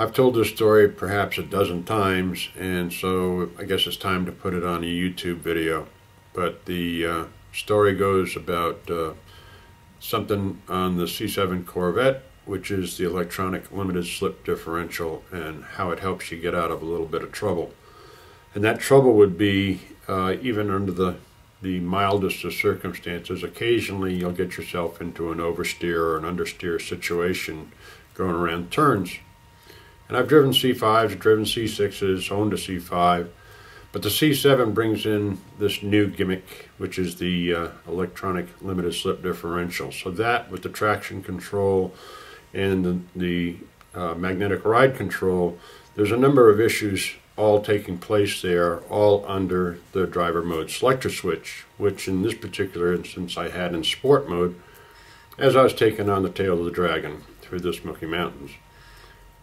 I've told this story perhaps a dozen times, and so I guess it's time to put it on a YouTube video. But the story goes about something on the C7 Corvette, which is the electronic limited slip differential, and how it helps you get out of a little bit of trouble. And that trouble would be, even under the mildest of circumstances, occasionally you'll get yourself into an oversteer or an understeer situation going around turns. And I've driven C5s, driven C6s, owned a C5, but the C7 brings in this new gimmick, which is the electronic limited slip differential. So that, with the traction control and the magnetic ride control, there's a number of issues all taking place there, all under the driver mode selector switch, which in this particular instance I had in sport mode as I was taking on the tail of the dragon through the Smoky Mountains.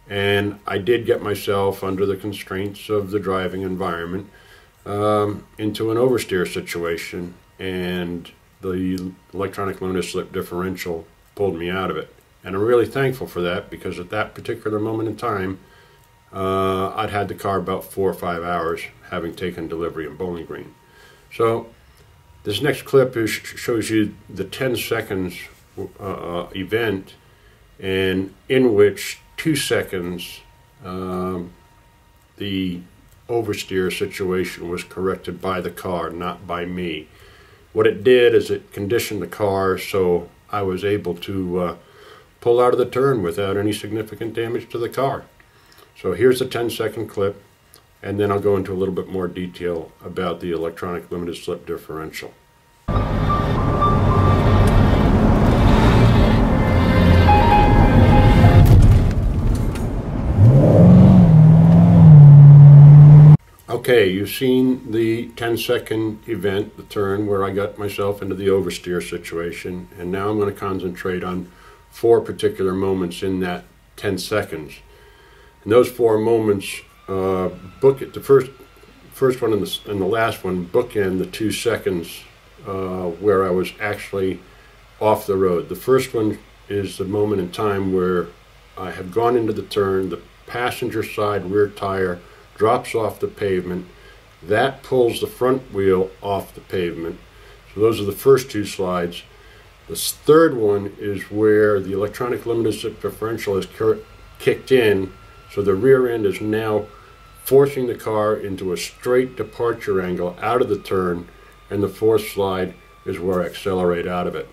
And I did get myself, under the constraints of the driving environment, into an oversteer situation, and the electronic limited slip differential pulled me out of it. And I'm really thankful for that, because at that particular moment in time, I'd had the car about 4 or 5 hours, having taken delivery in Bowling Green. So this next clip shows you the 10 seconds event, and in which 2 seconds the oversteer situation was corrected by the car, not by me. What it did is it conditioned the car so I was able to pull out of the turn without any significant damage to the car. So here's a 10-second clip, and then I'll go into a little bit more detail about the electronic limited slip differential. Okay, you've seen the 10-second event, the turn, where I got myself into the oversteer situation, and now I'm going to concentrate on 4 particular moments in that 10 seconds. And those 4 moments, the first one and the last one bookend the 2 seconds where I was actually off the road. The first one is the moment in time where I have gone into the turn, the passenger side rear tire drops off the pavement. That pulls the front wheel off the pavement. So those are the first 2 slides. The third one is where the electronic limited slip differential is kicked in, so the rear end is now forcing the car into a straight departure angle out of the turn, and the 4th slide is where I accelerate out of it.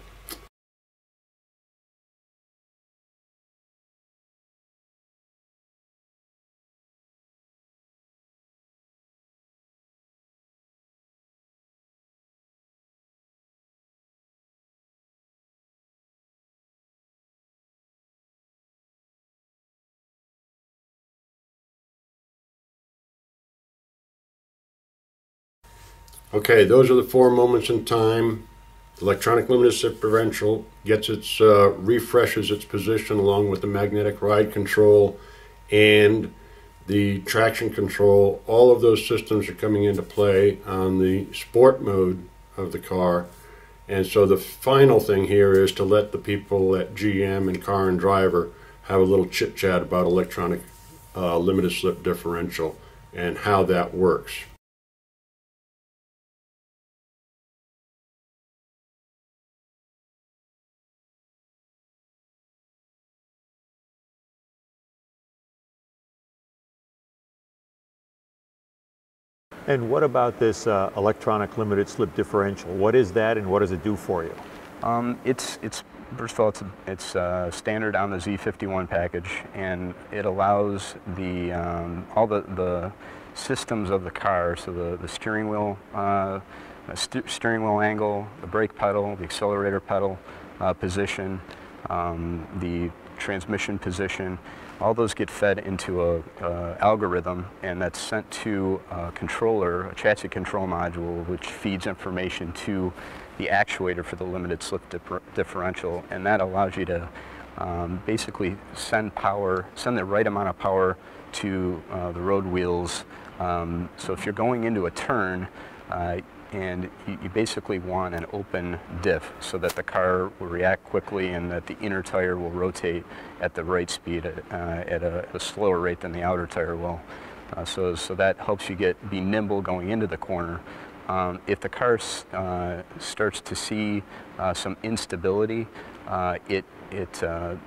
Okay, those are the 4 moments in time. The electronic limited slip differential gets its refreshes its position along with the magnetic ride control and the traction control. All of those systems are coming into play on the sport mode of the car. And so the final thing here is to let the people at GM and Car and Driver have a little chit chat about electronic limited slip differential and how that works. And what about this electronic limited slip differential? What is that, and what does it do for you? It's first of all, it's standard on the Z51 package, and it allows the all the systems of the car, so the steering wheel angle, the brake pedal, the accelerator pedal position, the transmission position. All those get fed into a algorithm, and that's sent to a controller, a chassis control module, which feeds information to the actuator for the limited slip differential, and that allows you to basically send the right amount of power to the road wheels. So if you're going into a turn, and you basically want an open diff so that the car will react quickly and that the inner tire will rotate at the right speed at a slower rate than the outer tire will. So that helps you be nimble going into the corner. If the car starts to see some instability, the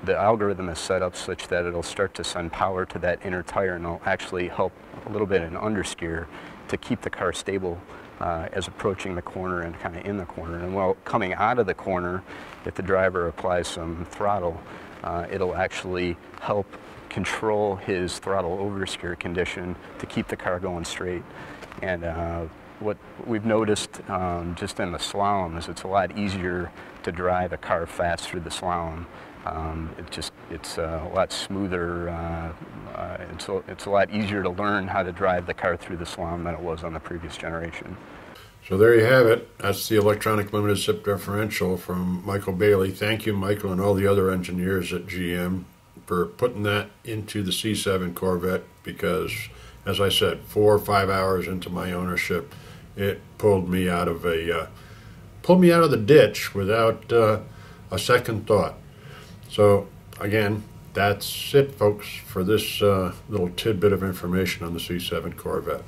algorithm is set up such that it'll start to send power to that inner tire, and it'll actually help a little bit in understeer to keep the car stable as approaching the corner and kind of in the corner. And while coming out of the corner, if the driver applies some throttle, it'll actually help control his throttle oversteer condition to keep the car going straight. And what we've noticed just in the slalom is it's a lot easier to drive a car fast through the slalom. It's a lot smoother. It's a lot easier to learn how to drive the car through the slalom than it was on the previous generation. So there you have it. That's the electronic limited slip differential from Michael Bailey. Thank you, Michael, and all the other engineers at GM for putting that into the C7 Corvette, because, as I said, 4 or 5 hours into my ownership, it pulled me out of the ditch without a second thought. So again, that's it, folks, for this little tidbit of information on the C7 Corvette.